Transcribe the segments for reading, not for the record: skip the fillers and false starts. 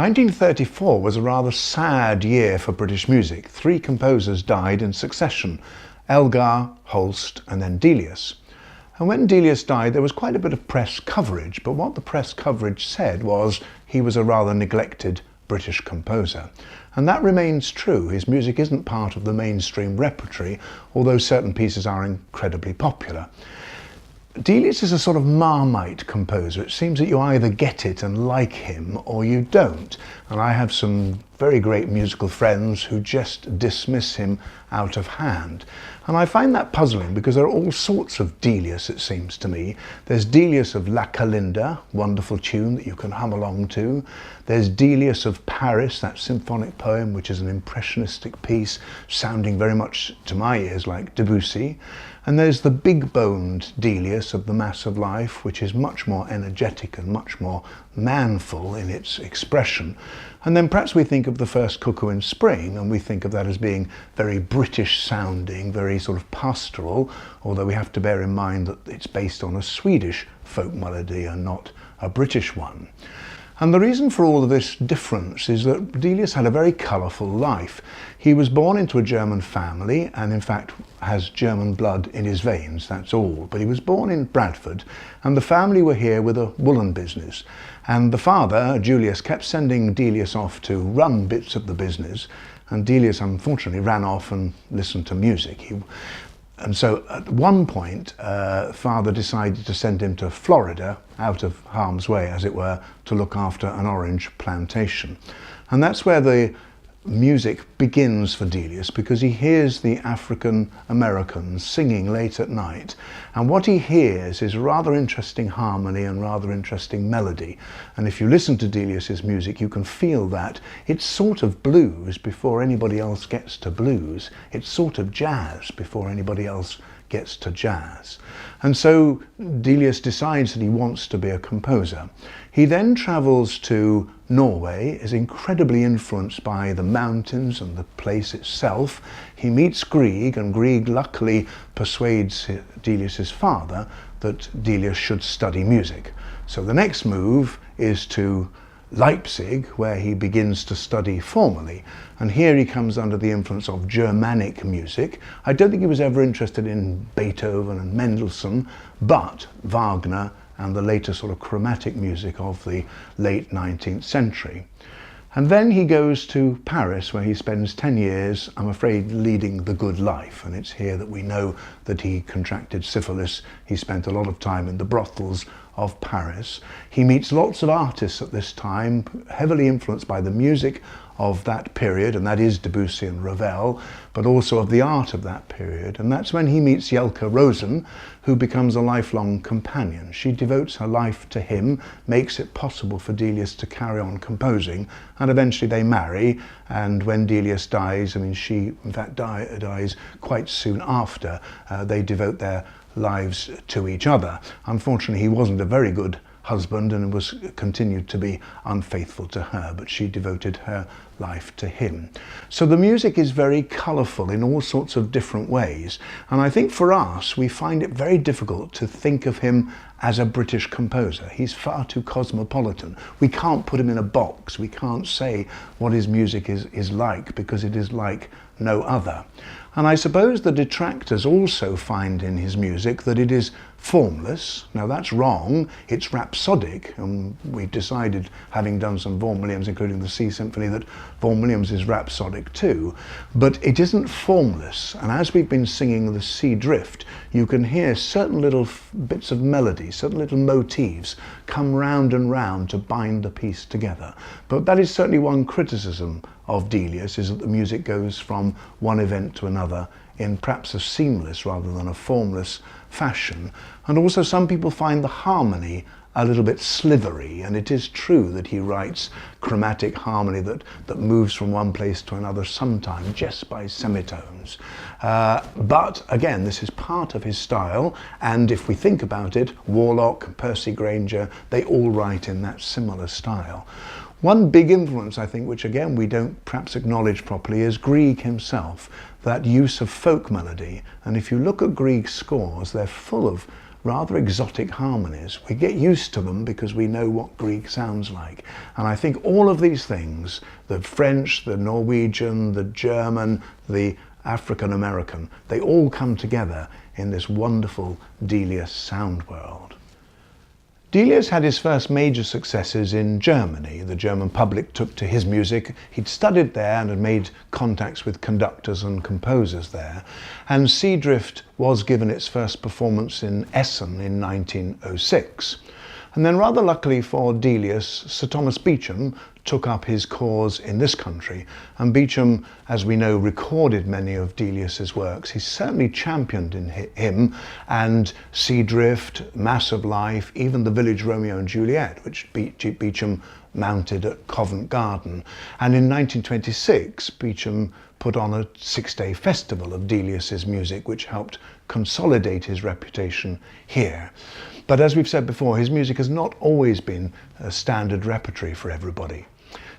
1934 was a rather sad year for British music. Three composers died in succession: Elgar, Holst and then Delius. And when Delius died, there was quite a bit of press coverage, but what the press coverage said was he was a rather neglected British composer. And that remains true. His music isn't part of the mainstream repertory, although certain pieces are incredibly popular. Delius is a sort of Marmite composer. It seems that you either get it and like him or you don't. And I have some very great musical friends who just dismiss him out of hand. And I find that puzzling because there are all sorts of Delius, it seems to me. There's Delius of La Calinda, wonderful tune that you can hum along to. There's Delius of Paris, that symphonic poem, which is an impressionistic piece, sounding very much to my ears like Debussy. And there's the big-boned Delius of the Mass of Life, which is much more energetic and much more manful in its expression. And then perhaps we think of the first Cuckoo in Spring, and we think of that as being very British sounding, very sort of pastoral, although we have to bear in mind that it's based on a Swedish folk melody and not a British one. And the reason for all of this difference is that Delius had a very colourful life. He was born into a German family and in fact has German blood in his veins, that's all. But he was born in Bradford and the family were here with a woolen business. And the father, Julius, kept sending Delius off to run bits of the business, and Delius unfortunately ran off and listened to music. And so at one point, father decided to send him to Florida, out of harm's way, as it were, to look after an orange plantation. And that's where the music begins for Delius, because he hears the African Americans singing late at night. And what he hears is rather interesting harmony and rather interesting melody. And if you listen to Delius's music, you can feel that it's sort of blues before anybody else gets to blues. It's sort of jazz before anybody else gets to jazz. And so Delius decides that he wants to be a composer. He then travels to Norway, is incredibly influenced by the mountains and the place itself. He meets Grieg, and Grieg luckily persuades Delius's father that Delius should study music. So the next move is to Leipzig, where he begins to study formally. And here he comes under the influence of Germanic music. I don't think he was ever interested in Beethoven and Mendelssohn, but Wagner and the later sort of chromatic music of the late 19th century. And then he goes to Paris, where he spends 10 years, I'm afraid, leading the good life. And it's here that we know that he contracted syphilis. He spent a lot of time in the brothels of Paris. He meets lots of artists at this time, heavily influenced by the music of that period, and that is Debussy and Ravel, but also of the art of that period. And that's when he meets Jelka Rosen, who becomes a lifelong companion. She devotes her life to him, makes it possible for Delius to carry on composing, and eventually they marry. And when Delius dies, I mean, she in fact dies quite soon after, they devote their lives to each other. Unfortunately, he wasn't a very good husband and was continued to be unfaithful to her, but she devoted her life to him. So the music is very colourful in all sorts of different ways, and I think for us we find it very difficult to think of him as a British composer. He's far too cosmopolitan. We can't put him in a box. We can't say what his music is like, because it is like no other. And I suppose the detractors also find in his music that it is formless. Now that's wrong, it's rhapsodic, and we've decided, having done some Vaughan Williams, including the C Symphony, that Vaughan Williams is rhapsodic too, but it isn't formless. And as we've been singing the Seadrift, you can hear certain little bits of melody, certain little motifs come round and round to bind the piece together. But that is certainly one criticism of Delius, is that the music goes from one event to another in perhaps a seamless rather than a formless fashion. And also some people find the harmony a little bit slithery, and it is true that he writes chromatic harmony that moves from one place to another sometimes just by semitones. But again, this is part of his style, and if we think about it, Warlock, Percy Grainger, they all write in that similar style. One big influence, I think, which again we don't perhaps acknowledge properly, is Grieg himself, that use of folk melody. And if you look at Grieg's scores, they're full of rather exotic harmonies. We get used to them because we know what Greek sounds like. And I think all of these things, the French, the Norwegian, the German, the African American, they all come together in this wonderful Delius sound world. Delius had his first major successes in Germany. The German public took to his music. He'd studied there and had made contacts with conductors and composers there. And Seadrift was given its first performance in Essen in 1906. And then, rather luckily for Delius, Sir Thomas Beecham took up his cause in this country, and Beecham, as we know, recorded many of Delius's works. He certainly championed him and Seadrift, Mass of Life, even the Village Romeo and Juliet, which Beecham mounted at Covent Garden. And in 1926, Beecham put on a 6-day festival of Delius's music, which helped consolidate his reputation here. But as we've said before, his music has not always been a standard repertory for everybody.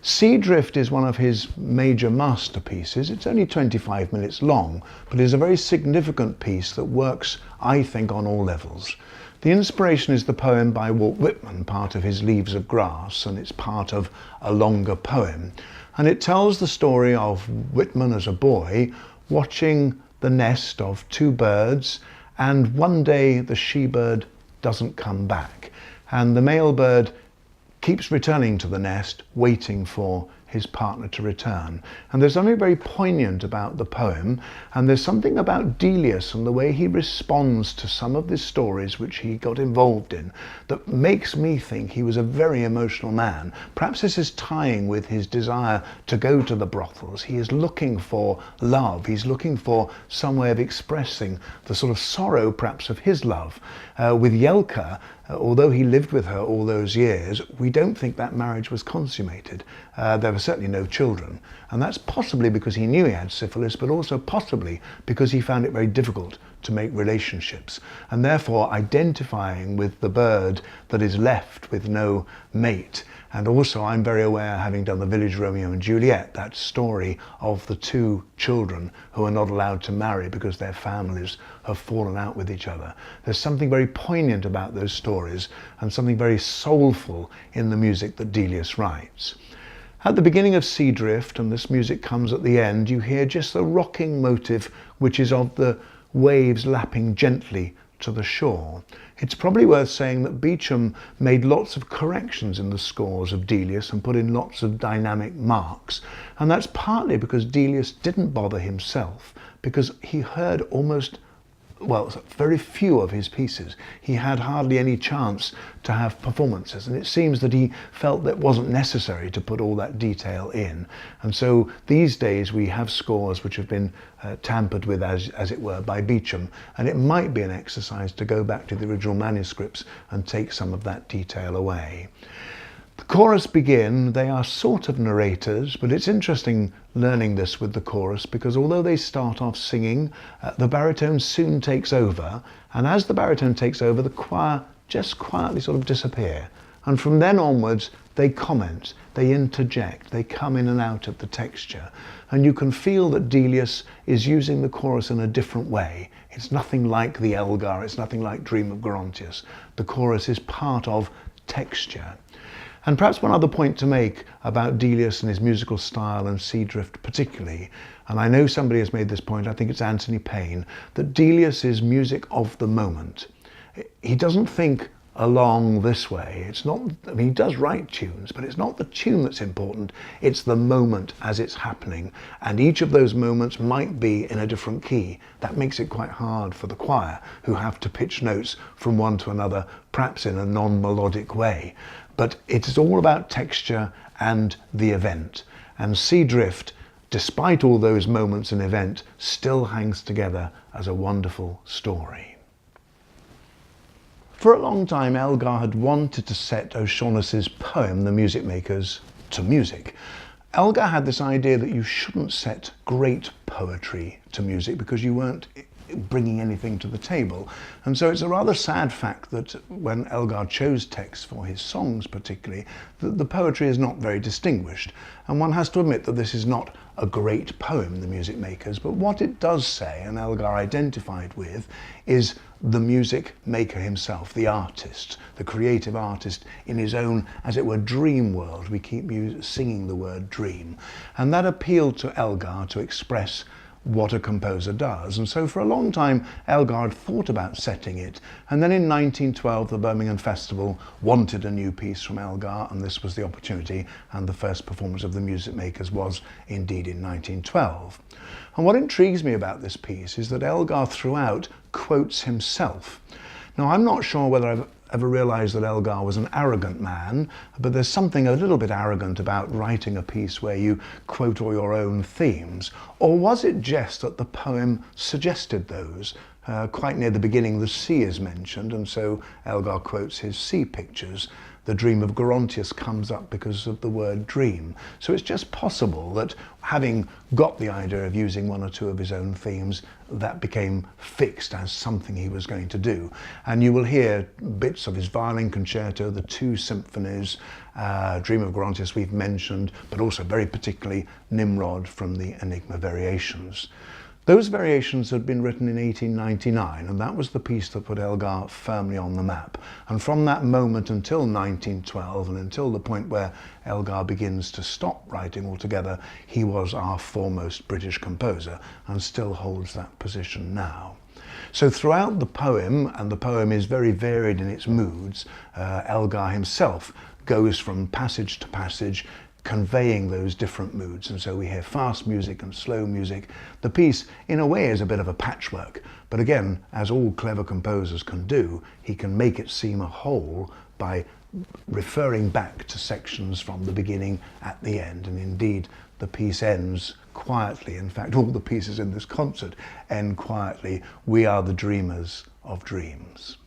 Seadrift is one of his major masterpieces. It's only 25 minutes long, but is a very significant piece that works, I think, on all levels. The inspiration is the poem by Walt Whitman, part of his Leaves of Grass, and it's part of a longer poem. And it tells the story of Whitman as a boy watching the nest of 2 birds, and one day the she-bird doesn't come back, and the male bird keeps returning to the nest, waiting for his partner to return. And there's something very poignant about the poem, and there's something about Delius and the way he responds to some of the stories which he got involved in that makes me think he was a very emotional man. Perhaps this is tying with his desire to go to the brothels. He is looking for love. He's looking for some way of expressing the sort of sorrow perhaps of his love. With Elgar, although he lived with her all those years, we don't think that marriage was consummated. There were certainly no children, and that's possibly because he knew he had syphilis, but also possibly because he found it very difficult to make relationships, and therefore identifying with the bird that is left with no mate. And also, I'm very aware, having done the Village Romeo and Juliet, that story of the 2 children who are not allowed to marry because their families have fallen out with each other. There's something very poignant about those stories and something very soulful in the music that Delius writes. At the beginning of Seadrift, and this music comes at the end, you hear just the rocking motive, which is of the waves lapping gently to the shore. It's probably worth saying that Beecham made lots of corrections in the scores of Delius and put in lots of dynamic marks. And that's partly because Delius didn't bother himself, because he heard very few of his pieces. He had hardly any chance to have performances, and it seems that he felt that it wasn't necessary to put all that detail in. And so these days we have scores which have been tampered with, as it were, by Beecham, and it might be an exercise to go back to the original manuscripts and take some of that detail away. The chorus begin. They are sort of narrators, but it's interesting learning this with the chorus, because although they start off singing, the baritone soon takes over, and as the baritone takes over, the choir just quietly sort of disappear. And from then onwards, they comment, they interject, they come in and out of the texture. And you can feel that Delius is using the chorus in a different way. It's nothing like the Elgar, it's nothing like Dream of Gerontius. The chorus is part of texture. And perhaps one other point to make about Delius and his musical style, and Seadrift particularly, and I know somebody has made this point, I think it's Anthony Payne, that Delius is music of the moment. He doesn't think along this way. It's not, I mean, he does write tunes, but it's not the tune that's important, it's the moment as it's happening. And each of those moments might be in a different key. That makes it quite hard for the choir, who have to pitch notes from one to another, perhaps in a non-melodic way. But it's all about texture and the event. And Seadrift, despite all those moments and event, still hangs together as a wonderful story. For a long time, Elgar had wanted to set O'Shaughnessy's poem, The Music Makers, to music. Elgar had this idea that you shouldn't set great poetry to music because you weren't bringing anything to the table. And so it's a rather sad fact that when Elgar chose texts for his songs particularly, the poetry is not very distinguished. And one has to admit that this is not a great poem, The Music Makers, but what it does say, and Elgar identified with, is the music maker himself, the artist, the creative artist in his own, as it were, dream world. We keep singing the word dream. And that appealed to Elgar to express what a composer does. And so for a long time, Elgar had thought about setting it. And then in 1912, the Birmingham Festival wanted a new piece from Elgar, and this was the opportunity. And the first performance of The Music Makers was indeed in 1912. And what intrigues me about this piece is that Elgar throughout quotes himself. Now, I'm not sure whether I've ever realised that Elgar was an arrogant man, but there's something a little bit arrogant about writing a piece where you quote all your own themes. Or was it just that the poem suggested those? Quite near the beginning, the sea is mentioned, and so Elgar quotes his sea pictures. The dream of Gerontius comes up because of the word dream. So it's just possible that having got the idea of using one or two of his own themes, that became fixed as something he was going to do. And you will hear bits of his violin concerto, the two symphonies, Dream of Gerontius we've mentioned, but also very particularly Nimrod from the Enigma Variations. Those variations had been written in 1899, and that was the piece that put Elgar firmly on the map. And from that moment until 1912, and until the point where Elgar begins to stop writing altogether, he was our foremost British composer, and still holds that position now. So throughout the poem, and the poem is very varied in its moods, Elgar himself goes from passage to passage, conveying those different moods. And so we hear fast music and slow music. The piece, in a way, is a bit of a patchwork. But again, as all clever composers can do, he can make it seem a whole by referring back to sections from the beginning at the end. And indeed, the piece ends quietly. In fact, all the pieces in this concert end quietly. We are the dreamers of dreams.